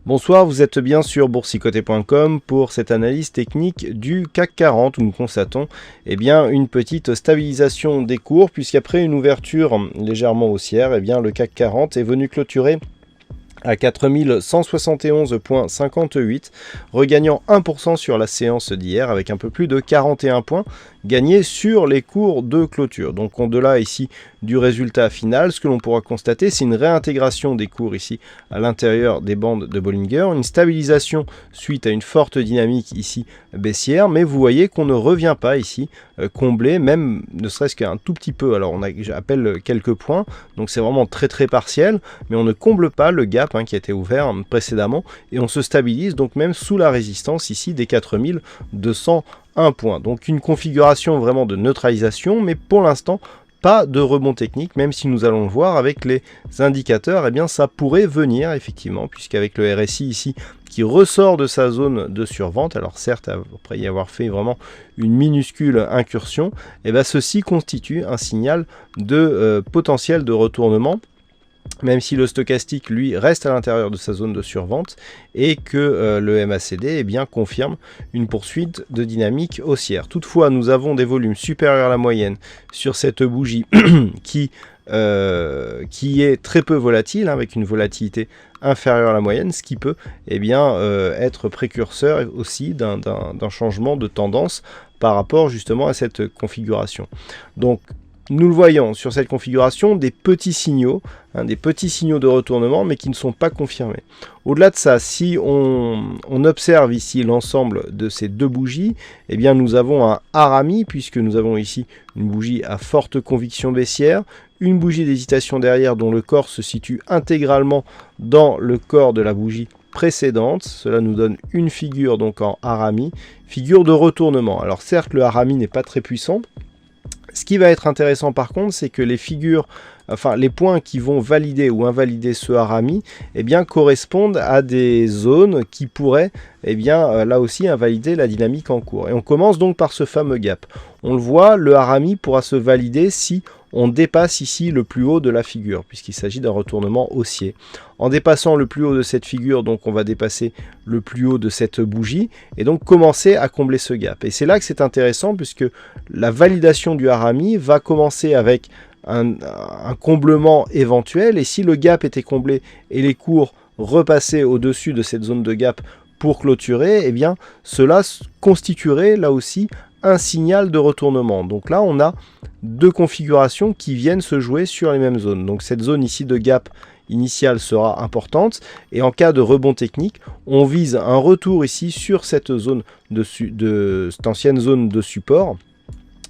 Bonsoir, vous êtes bien sur boursicoté.com pour cette analyse technique du CAC 40 où nous constatons une petite stabilisation des cours puisqu'après une ouverture légèrement haussière, le CAC 40 est venu clôturer à 4171,58, regagnant 1% sur la séance d'hier avec un peu plus de 41 points gagnés sur les cours de clôture. Donc au-delà ici du résultat final, ce que l'on pourra constater, c'est une réintégration des cours ici à l'intérieur des bandes de Bollinger, une stabilisation suite à une forte dynamique ici baissière, mais vous voyez qu'on ne revient pas ici combler, même ne serait-ce qu'un tout petit peu. Alors j'appelle quelques points, donc c'est vraiment très partiel, mais on ne comble pas le gap qui a été ouvert précédemment et on se stabilise donc même sous la résistance ici des 4201 points. Donc une configuration vraiment de neutralisation, mais pour l'instant pas de rebond technique, même si nous allons le voir avec les indicateurs, ça pourrait venir effectivement, puisqu'avec le RSI ici qui ressort de sa zone de survente, alors certes après y avoir fait vraiment une minuscule incursion, ceci constitue un signal de potentiel de retournement, même si le stochastique lui reste à l'intérieur de sa zone de survente et que le MACD confirme une poursuite de dynamique haussière. Toutefois, nous avons des volumes supérieurs à la moyenne sur cette bougie qui est très peu volatile, avec une volatilité inférieure à la moyenne, ce qui peut être précurseur aussi d'un changement de tendance par rapport justement à cette configuration. Donc nous le voyons sur cette configuration, des petits signaux de retournement, mais qui ne sont pas confirmés. Au-delà de ça, si on observe ici l'ensemble de ces deux bougies, nous avons un harami, puisque nous avons ici une bougie à forte conviction baissière, une bougie d'hésitation derrière dont le corps se situe intégralement dans le corps de la bougie précédente. Cela nous donne une figure donc en harami, figure de retournement. Alors certes, le harami n'est pas très puissant. Ce qui va être intéressant par contre, c'est que les points qui vont valider ou invalider ce harami, correspondent à des zones qui pourraient, là aussi invalider la dynamique en cours. Et on commence donc par ce fameux gap. On le voit, le harami pourra se valider si on dépasse ici le plus haut de la figure, puisqu'il s'agit d'un retournement haussier. En dépassant le plus haut de cette figure, donc on va dépasser le plus haut de cette bougie, et donc commencer à combler ce gap. Et c'est là que c'est intéressant, puisque la validation du harami va commencer avec un comblement éventuel, et si le gap était comblé et les cours repassaient au-dessus de cette zone de gap pour clôturer, cela constituerait là aussi un signal de retournement. Donc là, on a deux configurations qui viennent se jouer sur les mêmes zones. Donc cette zone ici de gap initiale sera importante, et en cas de rebond technique, on vise un retour ici sur cette zone cette ancienne zone de support,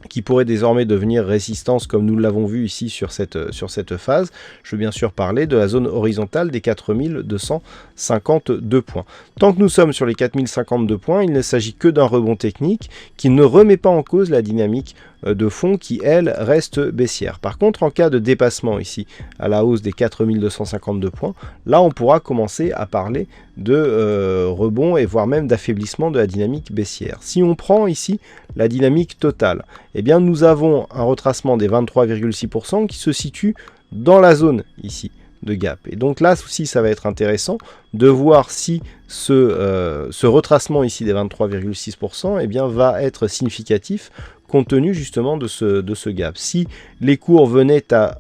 qui pourrait désormais devenir résistance comme nous l'avons vu ici sur cette phase. Je veux bien sûr parler de la zone horizontale des 4252 points. Tant que nous sommes sur les 4052 points, il ne s'agit que d'un rebond technique qui ne remet pas en cause la dynamique de fond qui, elle, reste baissière. Par contre, en cas de dépassement ici à la hausse des 4252 points, là on pourra commencer à parler de rebond et voire même d'affaiblissement de la dynamique baissière. Si on prend ici la dynamique totale, nous avons un retracement des 23,6% qui se situe dans la zone ici de gap. Et donc là aussi, ça va être intéressant de voir si ce retracement ici des 23,6% va être significatif compte tenu justement de ce gap. Si les cours venaient à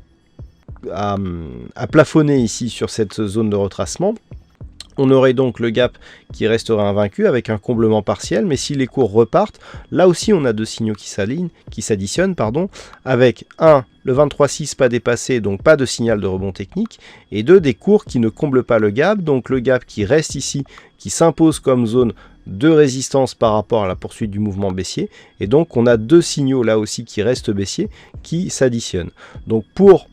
plafonner ici sur cette zone de retracement, on aurait donc le gap qui resterait invaincu avec un comblement partiel, mais si les cours repartent, là aussi on a deux signaux qui s'additionnent, avec 1, le 23,6 pas dépassé, donc pas de signal de rebond technique, et 2, des cours qui ne comblent pas le gap, donc le gap qui reste ici, qui s'impose comme zone de résistance par rapport à la poursuite du mouvement baissier, et donc on a deux signaux là aussi qui restent baissiers, qui s'additionnent. Donc pour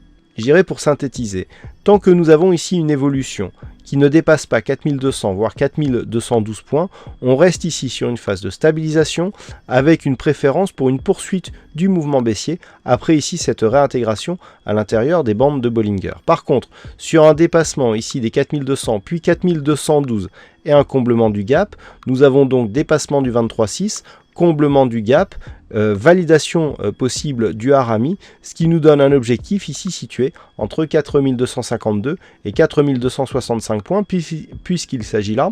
synthétiser, tant que nous avons ici une évolution qui ne dépasse pas 4200 voire 4212 points, on reste ici sur une phase de stabilisation avec une préférence pour une poursuite du mouvement baissier après ici cette réintégration à l'intérieur des bandes de Bollinger. Par contre, sur un dépassement ici des 4200 puis 4212 et un comblement du gap, nous avons donc dépassement du 23,6, comblement du gap, validation possible du harami, ce qui nous donne un objectif ici situé entre 4252 et 4265 points, puisqu'il s'agit là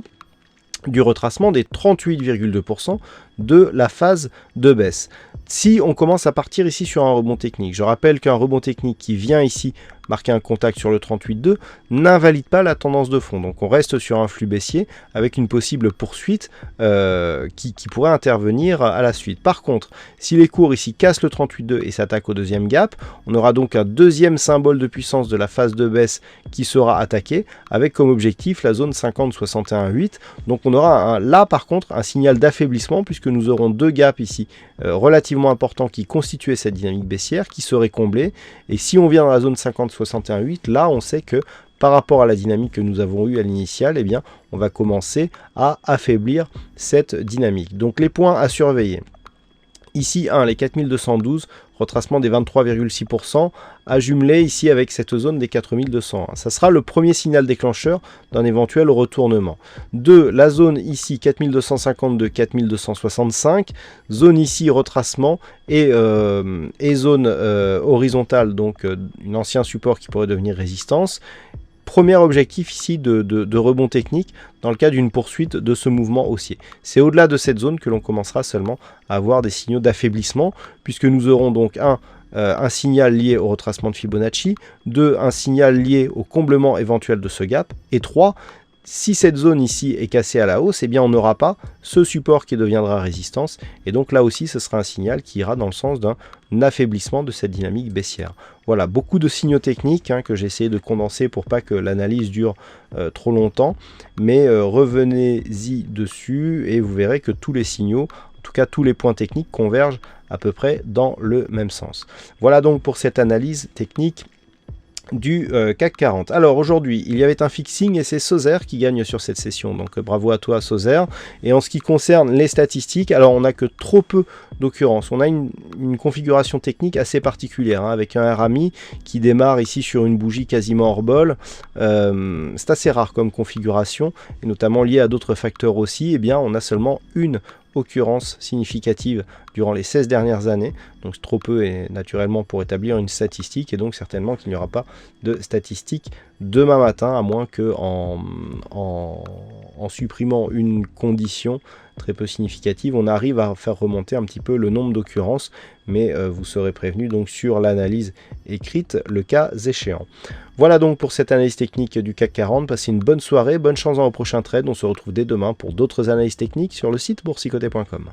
du retracement des 38,2% de la phase de baisse. Si on commence à partir ici sur un rebond technique, je rappelle qu'un rebond technique qui vient ici marquer un contact sur le 38,2 n'invalide pas la tendance de fond. Donc on reste sur un flux baissier avec une possible poursuite qui pourrait intervenir à la suite. Par contre, si les cours ici cassent le 38,2 et s'attaquent au deuxième gap, on aura donc un deuxième symbole de puissance de la phase de baisse qui sera attaqué avec comme objectif la zone 50-61,8. Donc on aura là par contre un signal d'affaiblissement puisque nous aurons deux gaps ici relativement importants qui constituaient cette dynamique baissière qui seraient comblés. Et si on vient dans la zone 50-61,8, là on sait que par rapport à la dynamique que nous avons eue à l'initiale, eh bien, on va commencer à affaiblir cette dynamique. Donc les points à surveiller. Ici, les 4212, retracement des 23,6%, à jumeler ici avec cette zone des 4200. Ça sera le premier signal déclencheur d'un éventuel retournement. 2, la zone ici 4252-4265, zone ici retracement et zone horizontale, donc un ancien support qui pourrait devenir résistance. Premier objectif ici de rebond technique dans le cas d'une poursuite de ce mouvement haussier. C'est au-delà de cette zone que l'on commencera seulement à avoir des signaux d'affaiblissement puisque nous aurons donc un signal lié au retracement de Fibonacci, 2, un signal lié au comblement éventuel de ce gap, et 3, si cette zone ici est cassée à la hausse, eh bien on n'aura pas ce support qui deviendra résistance, et donc là aussi ce sera un signal qui ira dans le sens d'un affaiblissement de cette dynamique baissière. Voilà, beaucoup de signaux techniques que j'ai essayé de condenser pour pas que l'analyse dure trop longtemps, mais revenez-y dessus et vous verrez que tous les signaux, en tout cas tous les points techniques convergent à peu près dans le même sens. Voilà donc pour cette analyse technique du CAC 40. Alors aujourd'hui, il y avait un fixing et c'est Soser qui gagne sur cette session. Donc bravo à toi Soser. Et en ce qui concerne les statistiques, alors on n'a que trop peu d'occurrences. On a une configuration technique assez particulière avec un RMI qui démarre ici sur une bougie quasiment hors bol. C'est assez rare comme configuration et notamment lié à d'autres facteurs aussi. Eh bien, on a seulement une occurrence significative durant les 16 dernières années, donc trop peu et naturellement pour établir une statistique, et donc certainement qu'il n'y aura pas de statistique demain matin, à moins que en supprimant une condition très peu significative, on arrive à faire remonter un petit peu le nombre d'occurrences, mais vous serez prévenu donc sur l'analyse écrite le cas échéant. Voilà donc pour cette analyse technique du CAC 40, passez une bonne soirée, bonne chance dans vos prochains trades, on se retrouve dès demain pour d'autres analyses techniques sur le site boursicoté.com.